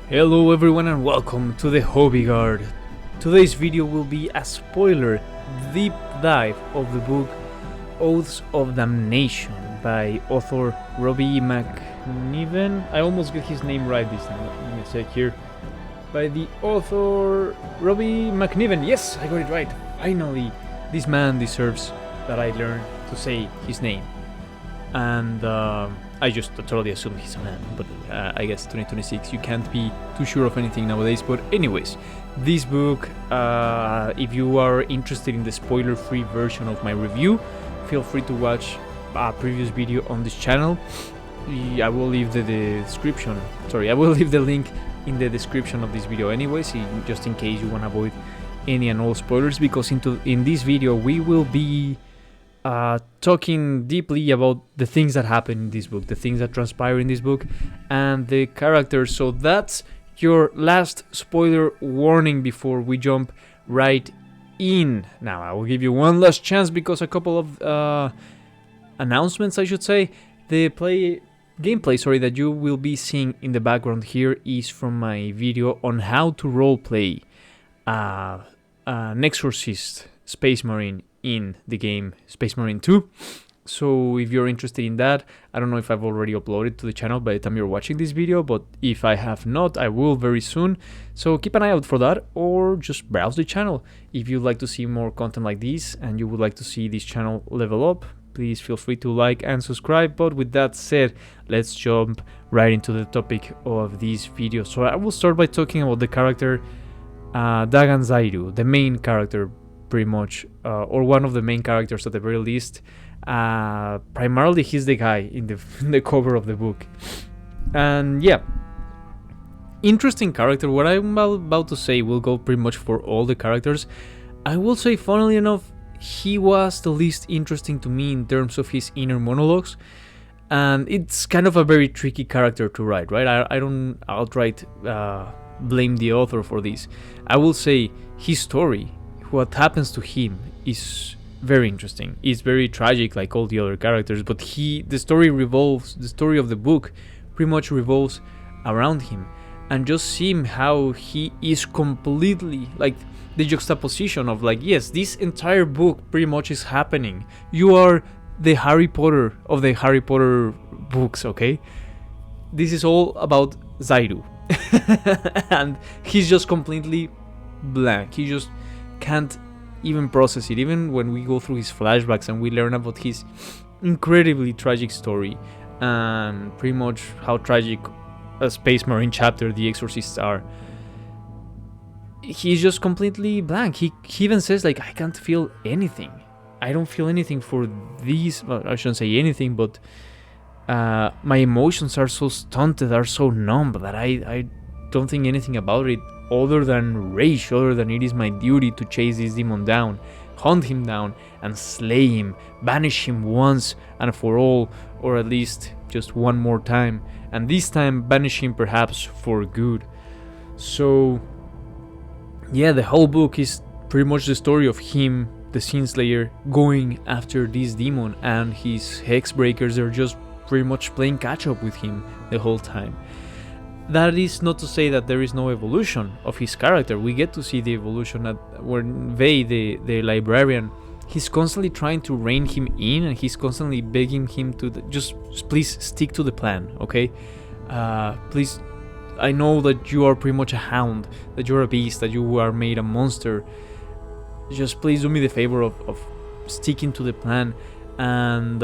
Hello everyone and welcome to the Hobby Guard. Today's video will be a spoiler deep dive of the book Oaths of Damnation by author Robbie MacNiven. I almost get his name right this time, let me check here. By the author Robbie MacNiven. Yes, I got it right. Finally, this man deserves that I learn to say his name. And I just totally assumed he's a man, but I guess 2026 you can't be too sure of anything nowadays. But anyways, this book, if you are interested in the spoiler-free version of my review, feel free to watch a previous video on this channel. I will leave the description. Sorry, I will leave the link in the description of this video anyways, just in case you want to avoid any and all spoilers, because in this video we will be talking deeply about the things that happen in this book, the things that transpire in this book, and the characters. So that's your last spoiler warning before we jump right in. Now I will give you one last chance because a couple of announcements, I should say. The gameplay that you will be seeing in the background here is from my video on how to roleplay an Exorcist Space Marine in the game Space Marine 2. So if you're interested in that, I don't know if I've already uploaded to the channel by the time you're watching this video, but if I have not, I will very soon. So keep an eye out for that, or just browse the channel. If you'd like to see more content like this and you would like to see this channel level up, please feel free to like and subscribe. But with that said, let's jump right into the topic of this video. So I will start by talking about the character Daggan Zaidu, the main character pretty much, or one of the main characters at the very least. Primarily he's the guy in the cover of the book. And yeah, interesting character. What I'm about to say will go pretty much for all the characters. I will say, funnily enough, he was the least interesting to me in terms of his inner monologues, and it's kind of a very tricky character to write, right? I don't outright blame the author for this. I will say his story, what happens to him, is very interesting. It's very tragic like all the other characters, but the story of the book pretty much revolves around him. And just seeing how he is completely, like, the juxtaposition of, like, yes, this entire book pretty much is happening. You are the Harry Potter of the Harry Potter books, okay? This is all about Zaidu. And he's just completely blank. He just can't even process it. Even when we go through his flashbacks and we learn about his incredibly tragic story and pretty much how tragic a Space Marine chapter the Exorcists are, he's just completely blank. He even says, like, I can't feel anything. I don't feel anything for these. Well, I shouldn't say anything, but my emotions are so stunted, are so numb, that I don't think anything about it other than rage, other than it is my duty to chase this demon down, hunt him down, and slay him, banish him once and for all, or at least just one more time, and this time banish him perhaps for good. So yeah, the whole book is pretty much the story of him, the Sin Slayer, going after this demon, and his Hexbreakers are just pretty much playing catch up with him the whole time. That is not to say that there is no evolution of his character. We get to see the evolution when Vey, the librarian, he's constantly trying to rein him in, and he's constantly begging him to just please stick to the plan, okay? Please, I know that you are pretty much a hound, that you're a beast, that you are made a monster. Just please do me the favor of sticking to the plan. And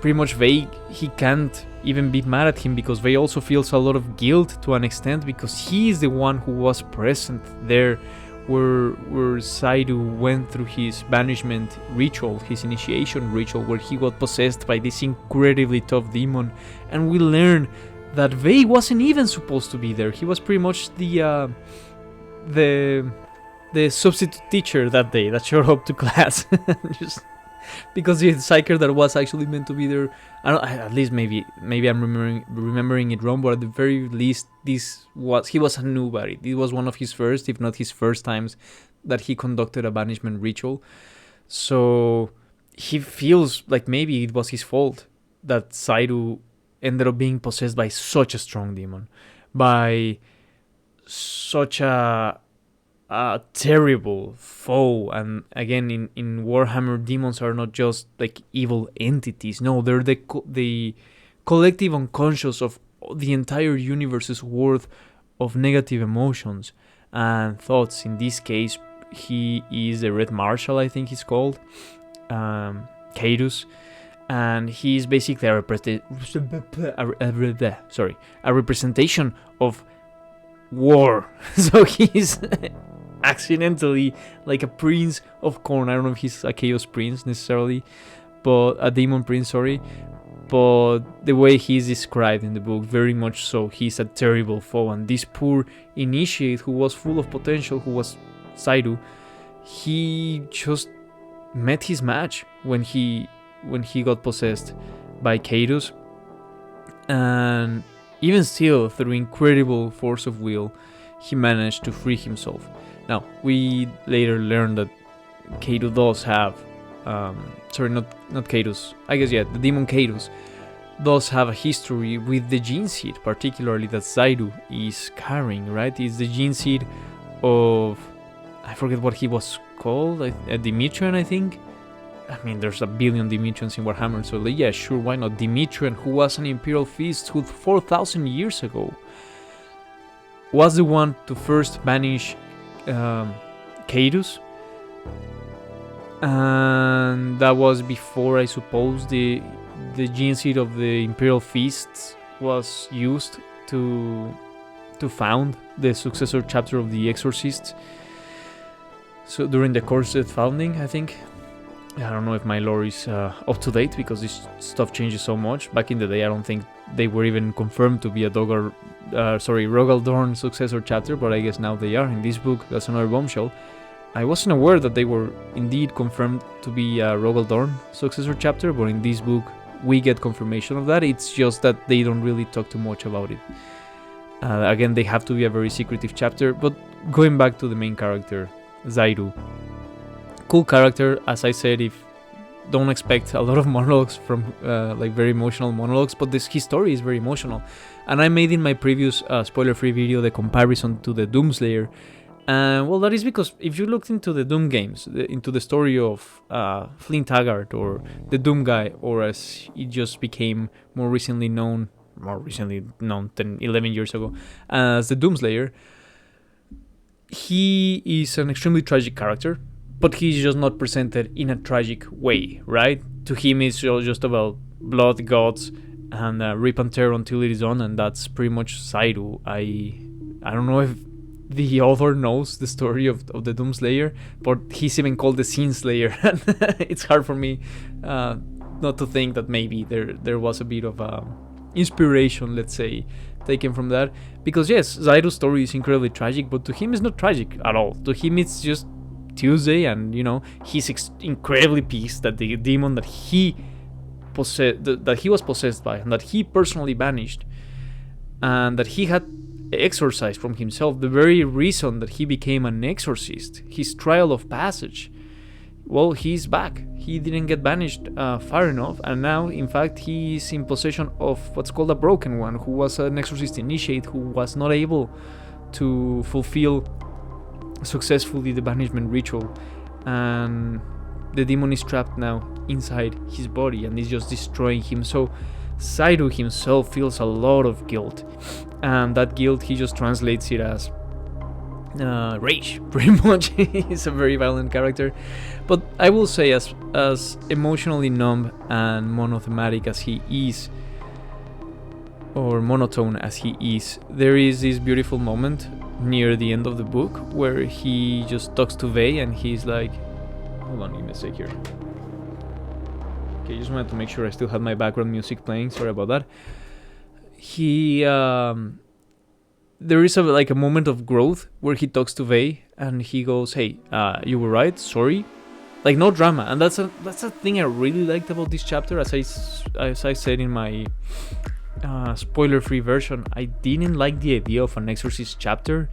pretty much Vey, he can't even be mad at him, because Vey also feels a lot of guilt to an extent, because he is the one who was present there where Zaidu went through his banishment ritual, his initiation ritual, where he got possessed by this incredibly tough demon. And we learn that Vey wasn't even supposed to be there. He was pretty much the substitute teacher that day that showed up to class. Just because the psyker that was actually meant to be there, at least maybe I'm remembering it wrong, but at the very least he was a nobody. This was one of his first, if not his first times that he conducted a banishment ritual. So he feels like maybe it was his fault that Zaidu ended up being possessed by such a strong demon. by such a terrible foe. And again, in Warhammer, demons are not just like evil entities. No, they're the collective unconscious of the entire universe's worth of negative emotions and thoughts. In this case, he is the Red Marshal, I think he's called, Cadus, and he's basically a representation of war. So he's accidentally like a prince of Khorne. I don't know if he's a chaos prince necessarily, but a demon prince, sorry. But the way he's described in the book, very much so, he's a terrible foe. And this poor initiate who was full of potential, who was Zaidu, he just met his match when he got possessed by Cadus. And even still, through incredible force of will, he managed to free himself. Now, we later learned that Cadus does have, not Cadus, I guess, yeah, the demon Cadus does have a history with the gene seed, particularly that Zaidu is carrying, right? It's the gene seed of, I forget what he was called, a Demetrian, I think. I mean, there's a billion Demetrians in Warhammer, so yeah, sure, why not? Demetrian, who was an Imperial Fist who 4,000 years ago was the one to first banish Cadus. And that was before, I suppose, the gene seed of the Imperial Feasts was used to found the successor chapter of the Exorcists. So during the Cursed founding, I think. I don't know if my lore is up to date, because this stuff changes so much. Back in the day, I don't think they were even confirmed to be a Rogal Dorn successor chapter, but I guess now they are. In this book, that's another bombshell. I wasn't aware that they were indeed confirmed to be a Rogal Dorn successor chapter, but in this book, we get confirmation of that. It's just that they don't really talk too much about it. Again, they have to be a very secretive chapter, but going back to the main character, Zaidu. Cool character, as I said. If don't expect a lot of monologues from like very emotional monologues, but his story is very emotional. And I made in my previous spoiler-free video the comparison to the Doomslayer. Well, that is because if you looked into the Doom games, into the story of Flint Taggart, or the Doom guy, or as it just became more recently known 10, 11 years ago, as the Doomslayer, he is an extremely tragic character. But he's just not presented in a tragic way, right? To him, it's just about blood, gods, and rip and tear until it is done, and that's pretty much Zaidu. I don't know if the author knows the story of the Doomslayer, but he's even called the Sin Slayer. It's hard for me not to think that maybe there was a bit of inspiration, let's say, taken from that. Because yes, Zaidu's story is incredibly tragic, but to him it's not tragic at all. To him it's just Tuesday, and he's incredibly pissed that the demon that he was possessed by, and that he personally banished, and that he had exorcised from himself, the very reason that he became an exorcist, his trial of passage, well, he's back. He didn't get banished far enough, and now in fact he is in possession of what's called a broken one, who was an exorcist initiate who was not able to fulfill successfully the banishment ritual, and the demon is trapped now inside his body and is just destroying him. So Zaidu himself feels a lot of guilt, and that guilt he just translates it as rage, pretty much. He's a very violent character, but I will say as emotionally numb and monothematic as he is, or monotone as he is, there is this beautiful moment near the end of the book where he just talks to Vey and he's like, hold on, give me a sec here. Okay, just wanted to make sure I still had my background music playing, sorry about that. He there is a moment of growth where he talks to Vey and he goes, hey, you were right, sorry. Like, no drama. And that's a thing I really liked about this chapter. As I said in my spoiler-free version, I didn't like the idea of an Exorcist chapter.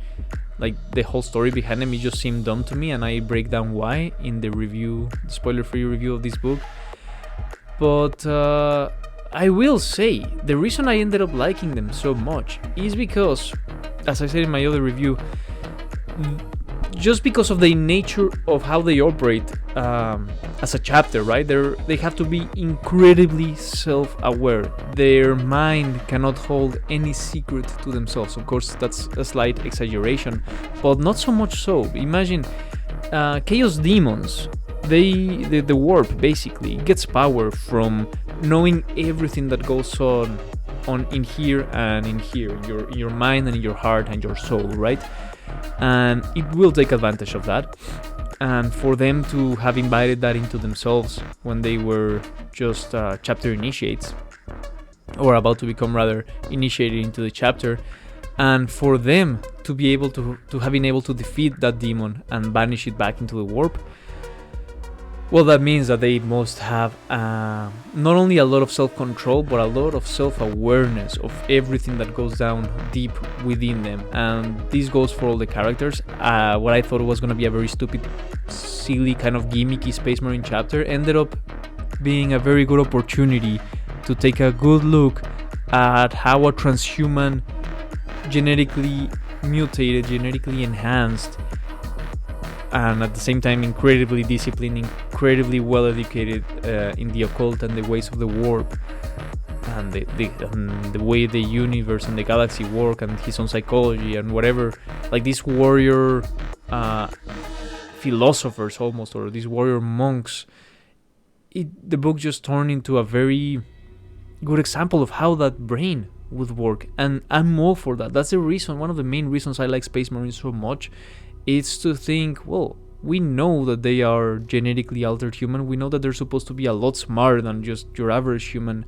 Like, the whole story behind it just seemed dumb to me, and I break down why in the review, the spoiler-free review of this book. But I will say, the reason I ended up liking them so much is because, as I said in my other review, just because of the nature of how they operate as a chapter, right? They have to be incredibly self-aware. Their mind cannot hold any secret to themselves. Of course, that's a slight exaggeration, but not so much so. Imagine chaos demons. The warp basically gets power from knowing everything that goes on in here and in here, in your mind and in your heart and your soul, right? And it will take advantage of that. And for them to have invited that into themselves when they were just chapter initiates, or about to become rather initiated into the chapter, and for them to be able to have been able to defeat that demon and banish it back into the warp, well, that means that they must have not only a lot of self-control, but a lot of self-awareness of everything that goes down deep within them. And this goes for all the characters. What I thought was going to be a very stupid, silly, kind of gimmicky Space Marine chapter ended up being a very good opportunity to take a good look at how a transhuman, genetically mutated, genetically enhanced, and at the same time incredibly disciplined, incredibly well educated in the occult and the ways of the warp, and the way the universe and the galaxy work, and his own psychology and whatever, like these warrior philosophers almost, or these warrior monks. The book just turned into a very good example of how that brain would work, and I'm all for that. That's the reason, one of the main reasons I like Space Marines so much. It's to think, well, we know that they are genetically altered human. We know that they're supposed to be a lot smarter than just your average human.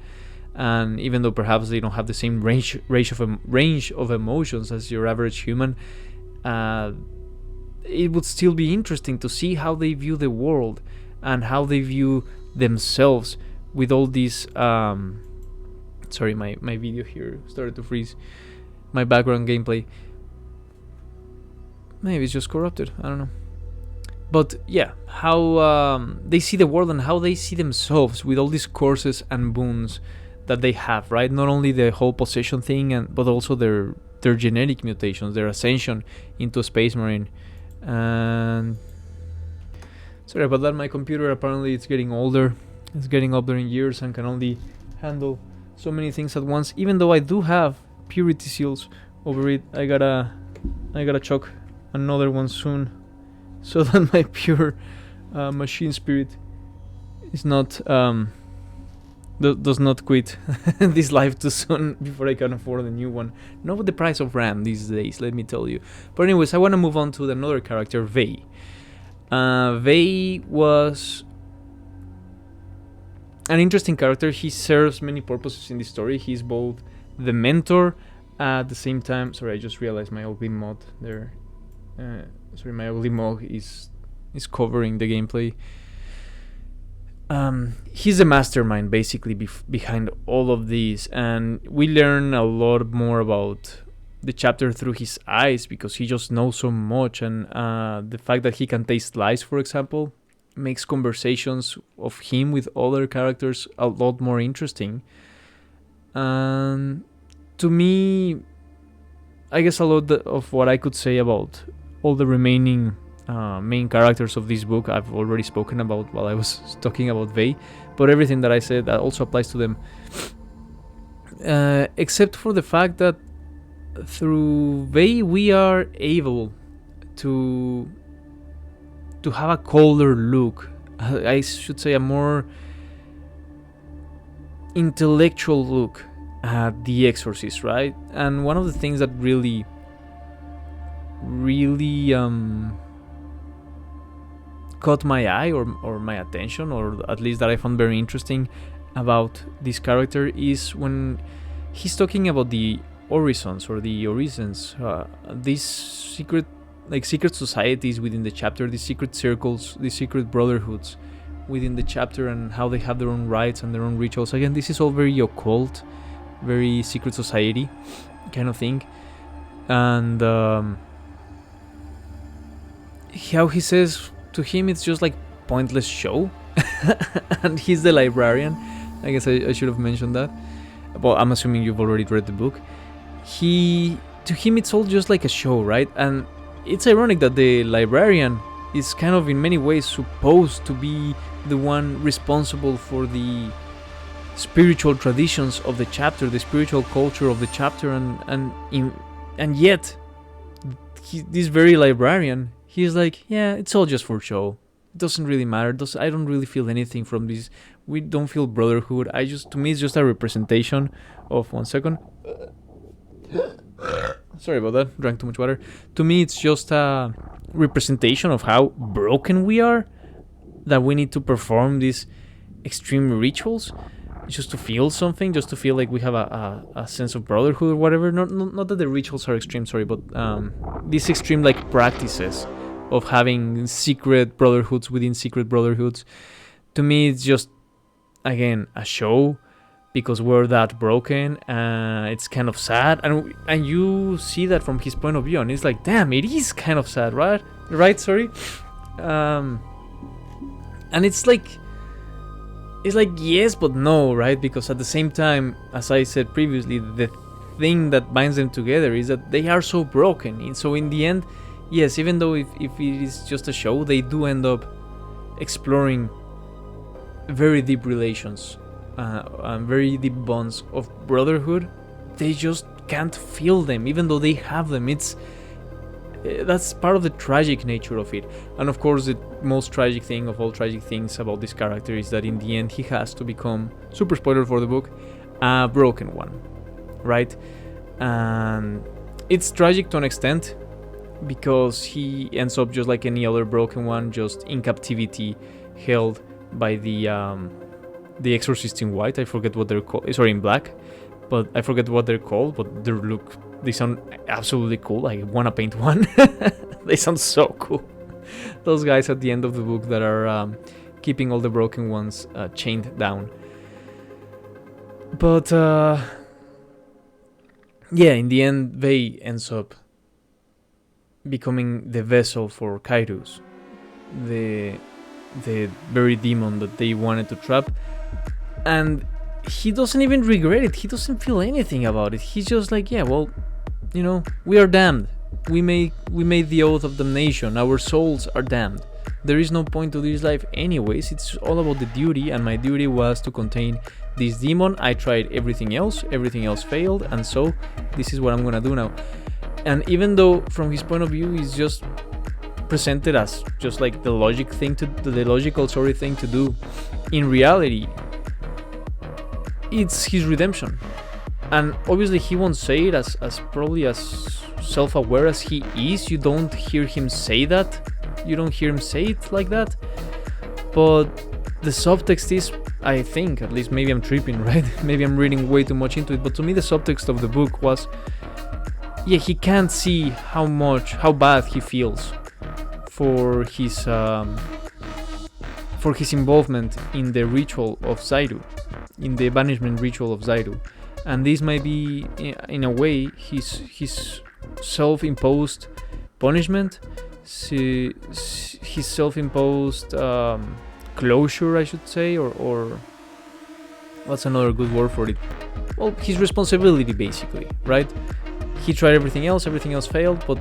And even though perhaps they don't have the same range of emotions as your average human, it would still be interesting to see how they view the world and how they view themselves with all these... sorry, my video here started to freeze. My background gameplay. Maybe it's just corrupted, I don't know. But yeah, how they see the world and how they see themselves with all these curses and boons that they have, right? Not only the whole possession thing, but also their genetic mutations, their ascension into a Space Marine. And sorry about that, my computer apparently it's getting older. It's getting up there in years and can only handle so many things at once. Even though I do have purity seals over it, I gotta chuck another one soon, so that my pure machine spirit is not does not quit this life too soon before I can afford a new one. Not with the price of RAM these days, let me tell you. But anyways, I want to move on to another character, Vey. Vey was an interesting character. He serves many purposes in the story. He's both the mentor at the same time. Sorry, I just realized my ugly mod there. Sorry, my ugly mug is covering the gameplay. He's the mastermind basically behind all of these, and we learn a lot more about the chapter through his eyes because he just knows so much, and the fact that he can taste lies, for example, makes conversations of him with other characters a lot more interesting. And to me, I guess a lot of what I could say about all the remaining main characters of this book I've already spoken about while I was talking about Vey, but everything that I said that also applies to them, except for the fact that through Vey we are able to have a colder look, I should say a more intellectual look at the Exorcist, right? And one of the things that really caught my eye or my attention, or at least that I found very interesting about this character, is when he's talking about the Orisons or the Orisons, these secret societies within the chapter, these secret circles, these secret brotherhoods within the chapter, and how they have their own rites and their own rituals. Again, this is all very occult, very secret society kind of thing. And how he says to him it's just like pointless show and he's the librarian, I guess I should have mentioned that. Well, I'm assuming you've already read the book. To him, it's all just like a show, right? And it's ironic that the librarian is kind of in many ways supposed to be the one responsible for the spiritual traditions of the chapter, the spiritual culture of the chapter, and yet this very librarian, he's like, yeah, it's all just for show. It doesn't really matter. I don't really feel anything from this. We don't feel brotherhood. To me, it's just a representation of 1 second. Sorry about that. Drank too much water. To me, it's just a representation of how broken we are, that we need to perform these extreme rituals just to feel something, just to feel like we have a sense of brotherhood or whatever. Not that the rituals are extreme, sorry, but these extreme like practices of having secret brotherhoods within secret brotherhoods. To me, it's just, again, a show, because we're that broken. It's kind of sad, and you see that from his point of view, and it's like, damn, it is kind of sad, right, sorry. And it's like yes but no, right? Because at the same time, as I said previously, the thing that binds them together is that they are so broken. And so in the end, yes, even though if it is just a show, they do end up exploring very deep relations, very deep bonds of brotherhood. They just can't feel them, even though they have them. That's part of the tragic nature of it. And of course, the most tragic thing of all tragic things about this character is that in the end he has to become, super spoiler for the book, a broken one, right? And it's tragic to an extent, because he ends up just like any other broken one, just in captivity, held by the Exorcists in white. I forget what they're called. Sorry, in black, but I forget what they're called. But they sound absolutely cool. I wanna paint one. They sound so cool. Those guys at the end of the book that are keeping all the broken ones chained down. But yeah, in the end, Vei ends up becoming the vessel for Kairos, the very demon that they wanted to trap. And he doesn't even regret it. He doesn't feel anything about it. He's just like, yeah, well, we are damned. We made the oath of damnation. Our souls are damned. There is no point to this life anyways. It's all about the duty, and my duty was to contain this demon. I tried everything else failed, and so this is what I'm gonna do now. And even though from his point of view he's just presented as just like the logical thing to do, in reality it's his redemption. And obviously he won't say it as probably as self-aware as he is. You don't hear him say that. You don't hear him say it like that. But the subtext is, I think, at least, maybe I'm tripping, right? Maybe I'm reading way too much into it. But to me, the subtext of the book was, yeah, he can't see how bad he feels for his involvement in the ritual of Zaidu, in the banishment ritual of Zaidu. And this might be, in a way, his self-imposed punishment, his self-imposed closure, I should say, or what's another good word for it? Well, his responsibility, basically, right? He tried everything else failed, but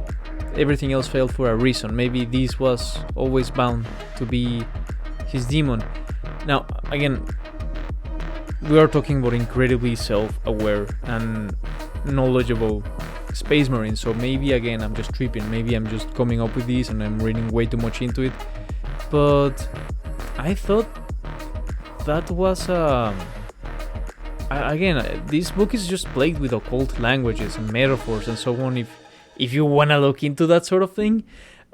everything else failed for a reason. Maybe this was always bound to be his demon. Now, again, we are talking about incredibly self-aware and knowledgeable space marines, so maybe again I'm just tripping, maybe I'm just coming up with this and I'm reading way too much into it, but I thought that was again, this book is just plagued with occult languages and metaphors and so on, if you wanna look into that sort of thing.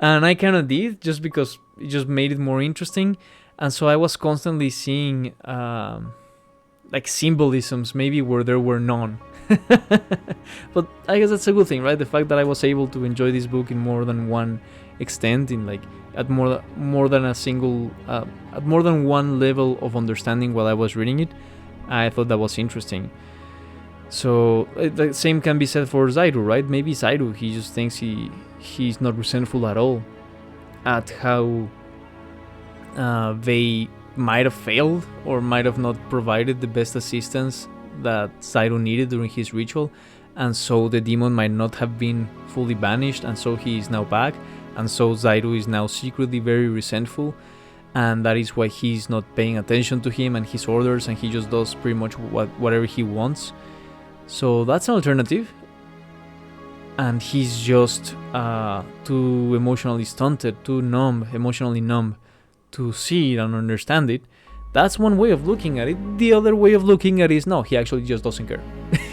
And I kinda did, just because it just made it more interesting. And so I was constantly seeing like symbolisms maybe where there were none. But I guess that's a good thing, right? The fact that I was able to enjoy this book in more than one extent, in like at more than a single at more than one level of understanding while I was reading it, I thought that was interesting. So the same can be said for Zaidu, right? Maybe Zaidu, he just thinks he's not resentful at all at how they might have failed or might have not provided the best assistance that Zaidu needed during his ritual, and so the demon might not have been fully banished, and so he is now back, and so Zaidu is now secretly very resentful, and that is why he's not paying attention to him and his orders, and he just does pretty much whatever he wants. So that's an alternative. And he's just too emotionally stunted, too numb, emotionally numb to see it and understand it. That's one way of looking at it. The other way of looking at it is, no, he actually just doesn't care.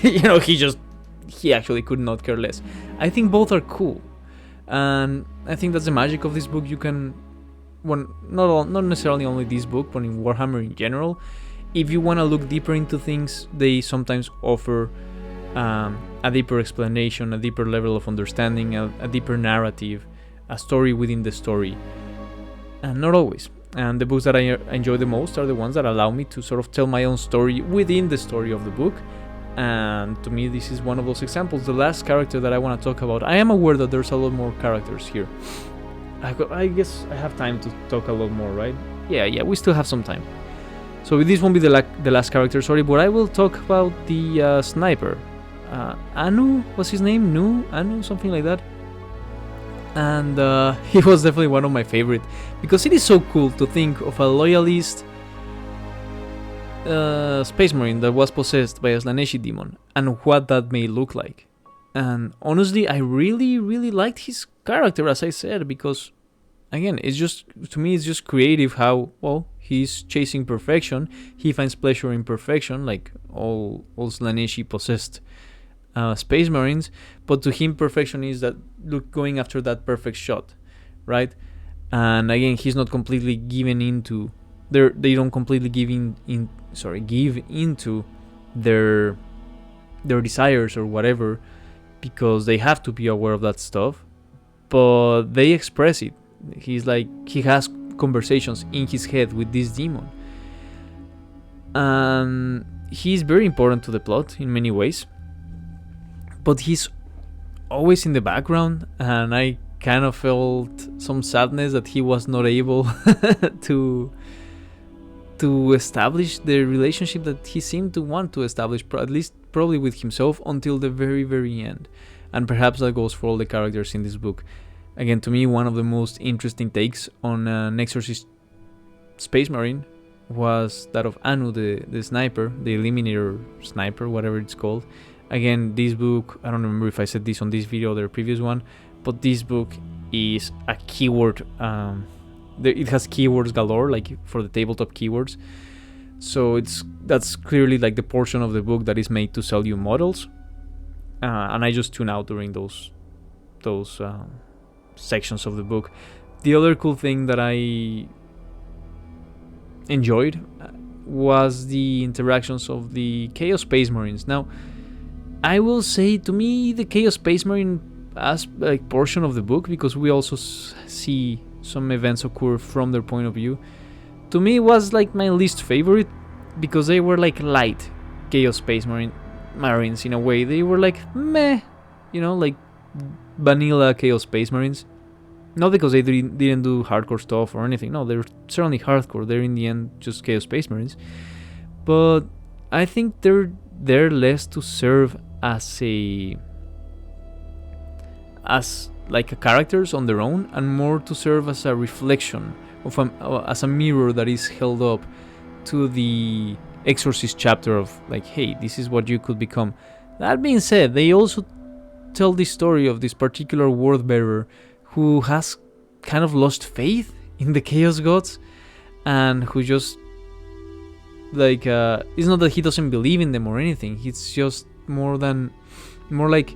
He actually could not care less. I think both are cool. And I think that's the magic of this book. You can, not necessarily only this book, but in Warhammer in general, if you want to look deeper into things, they sometimes offer a deeper explanation, a deeper level of understanding, a deeper narrative, a story within the story. And not always. And the books that I enjoy the most are the ones that allow me to sort of tell my own story within the story of the book. And to me, this is one of those examples. The last character that I want to talk about, I am aware that there's a lot more characters here. I guess I have time to talk a lot more, right? Yeah, we still have some time. So this won't be the last character, sorry, but I will talk about the sniper. Anu was his name? Anu, something like that. And he was definitely one of my favorite, because it is so cool to think of a loyalist space marine that was possessed by a Slaneshi demon and what that may look like. And honestly, I really liked his character, as I said, because again, it's just, to me, it's just creative how, well, he's chasing perfection. He finds pleasure in perfection, like all Slaneshi possessed space marines, but to him perfection is that, look, going after that perfect shot, right? And again, he's not completely given into they don't completely give into their desires or whatever, because they have to be aware of that stuff, but they express it. He's like, he has conversations in his head with this demon, and he's very important to the plot in many ways, but he's always in the background, and I kind of felt some sadness that he was not able to establish the relationship that he seemed to want to establish, at least probably with himself, until the very end. And perhaps that goes for all the characters in this book. Again, to me, one of the most interesting takes on an Exorcist Space Marine was that of Anu, the sniper, the Eliminator sniper, whatever it's called. Again, this book, I don't remember if I said this on this video or the previous one, but this book is a keyword, it has keywords galore, like for the tabletop keywords. So that's clearly like the portion of the book that is made to sell you models, and I just tune out during those sections of the book. The other cool thing that I enjoyed was the interactions of the Chaos Space Marines. Now, I will say, to me, the Chaos Space Marine as like portion of the book, because we also see some events occur from their point of view, to me was like my least favorite, because they were like light Chaos Space Marines in a way. They were like meh, like vanilla Chaos Space Marines. Not because they didn't do hardcore stuff or anything. No, they're certainly hardcore. They're in the end just Chaos Space Marines. But I think they're less to serve as like a characters on their own, and more to serve as a reflection of as a mirror that is held up to the Exorcists chapter of like, hey, this is what you could become. That being said, they also tell the story of this particular word bearer who has kind of lost faith in the Chaos Gods, and who just like it's not that he doesn't believe in them or anything. It's just more like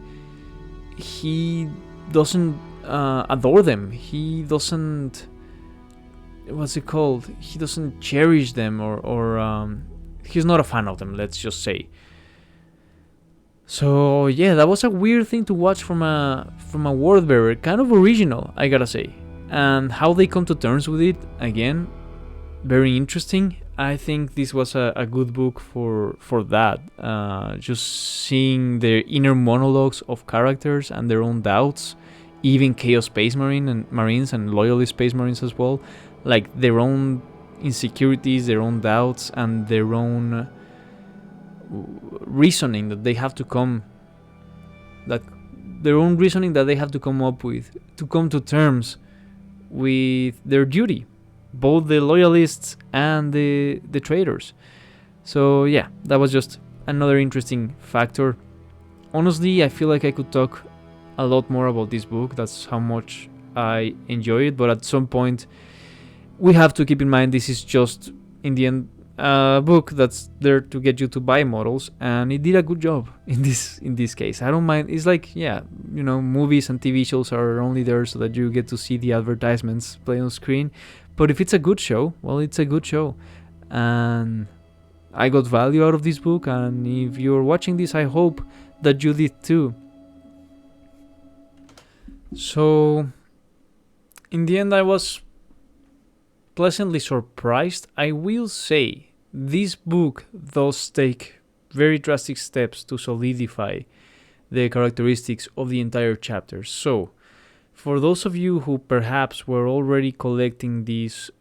he doesn't adore them. He doesn't, what's it called? He doesn't cherish them, or he's not a fan of them, let's just say. So yeah, that was a weird thing to watch from a word bearer. Kind of original, I gotta say. And how they come to terms with it, again, very interesting. I think this was a good book for that. Just seeing the inner monologues of characters and their own doubts, even Chaos Space Marines and Loyalist Space Marines as well, like their own insecurities, their own doubts, and their own reasoning that they have to come up with to come to terms with their duty, both the loyalists and the traitors. So yeah, that was just another interesting factor. Honestly, I feel like I could talk a lot more about this book. That's how much I enjoy it, but at some point we have to keep in mind this is just, in the end, a book that's there to get you to buy models, and it did a good job in this case. I don't mind. It's like, yeah, movies and TV shows are only there so that you get to see the advertisements play on screen, but if it's a good show, well, it's a good show, and I got value out of this book, and if you're watching this, I hope that you did too. So in the end, I was pleasantly surprised. I will say this book does take very drastic steps to solidify the characteristics of the entire chapter. So for those of you who perhaps were already collecting this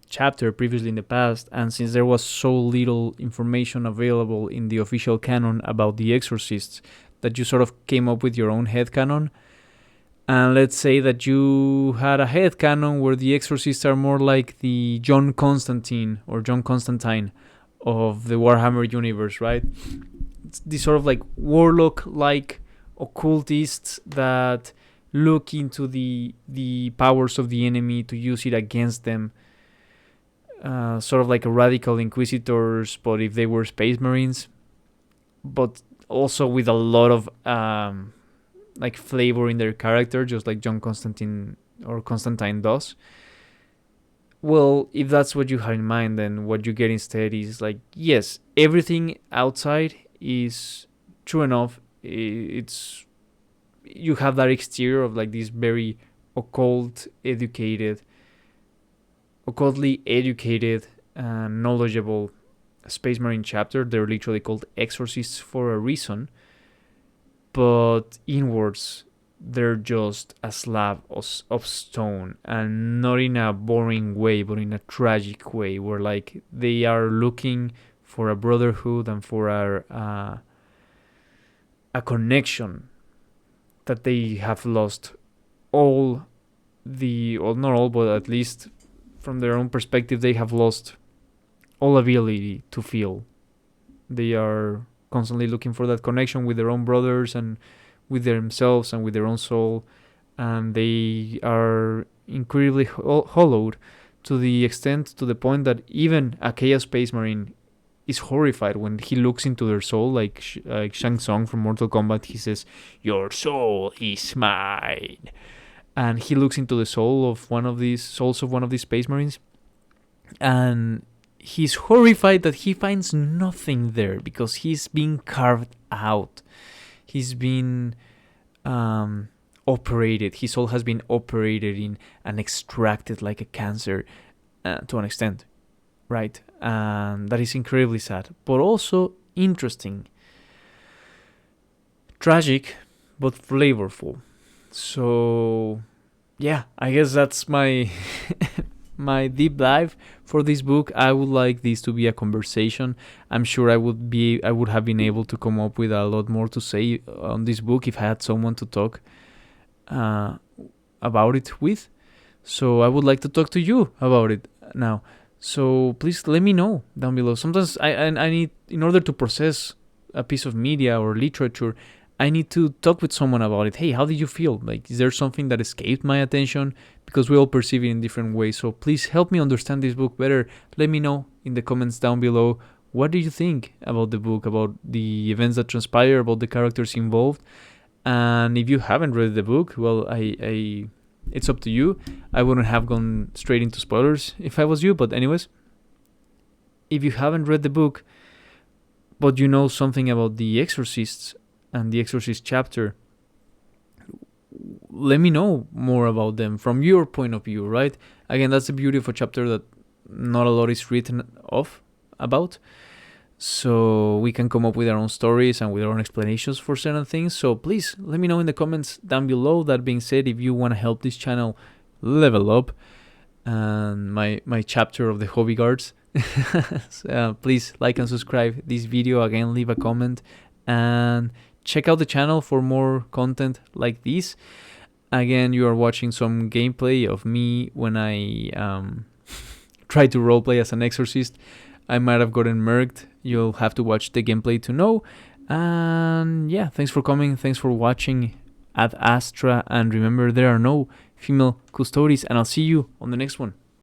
chapter previously in the past, and since there was so little information available in the official canon about the Exorcists, that you sort of came up with your own headcanon, and let's say that you had a headcanon where the Exorcists are more like the John Constantine of the Warhammer universe, right? It's these sort of like warlock-like occultists that look into the powers of the enemy to use it against them. Sort of like a radical inquisitors, but if they were space marines. But also with a lot of like flavor in their character, just like John Constantine or Constantine does. Well, if that's what you have in mind, then what you get instead is like, yes, everything outside is true enough. You have that exterior of like this very occultly educated and knowledgeable Space Marine chapter. They're literally called Exorcists for a reason. But inwards, they're just a slab of stone, and not in a boring way, but in a tragic way, where like they are looking for a brotherhood and for a connection that they have lost not all, but at least from their own perspective, they have lost all ability to feel. They are constantly looking for that connection with their own brothers and with themselves and with their own soul, and they are incredibly hollowed to the point that even a Chaos Space Marine is horrified when he looks into their soul, like Shang Tsung from Mortal Kombat. He says, "Your soul is mine," and he looks into the souls of one of these Space Marines, and he's horrified that he finds nothing there because he's been carved out. He's been operated. His soul has been operated in and extracted like a cancer to an extent, right? And that is incredibly sad, but also interesting. Tragic, but flavorful. So, yeah, I guess that's my my deep dive for this book. I would like this to be a conversation. I'm sure I would have been able to come up with a lot more to say on this book if I had someone to talk about it with. So I would like to talk to you about it now. So please let me know down below. Sometimes I need, in order to process a piece of media or literature, I need to talk with someone about it. Hey, how did you feel? Like, is there something that escaped my attention? Because we all perceive it in different ways. So please help me understand this book better. Let me know in the comments down below. What do you think about the book, about the events that transpire, about the characters involved? And if you haven't read the book, well, it's up to you. I wouldn't have gone straight into spoilers if I was you. But anyways, if you haven't read the book, but you know something about the Exorcists and the Exorcist Chapter, let me know more about them from your point of view, right? Again, that's the beauty of a chapter that not a lot is written about. So we can come up with our own stories and with our own explanations for certain things. So please let me know in the comments down below. That being said, if you want to help this channel level up, and my chapter of the hobby guards. So, please like and subscribe this video. Again, leave a comment and check out the channel for more content like this. Again, you are watching some gameplay of me when I try to roleplay as an exorcist. I might have gotten murked. You'll have to watch the gameplay to know. And yeah, thanks for coming. Thanks for watching Ad Astra. And remember, there are no female custodies. And I'll see you on the next one.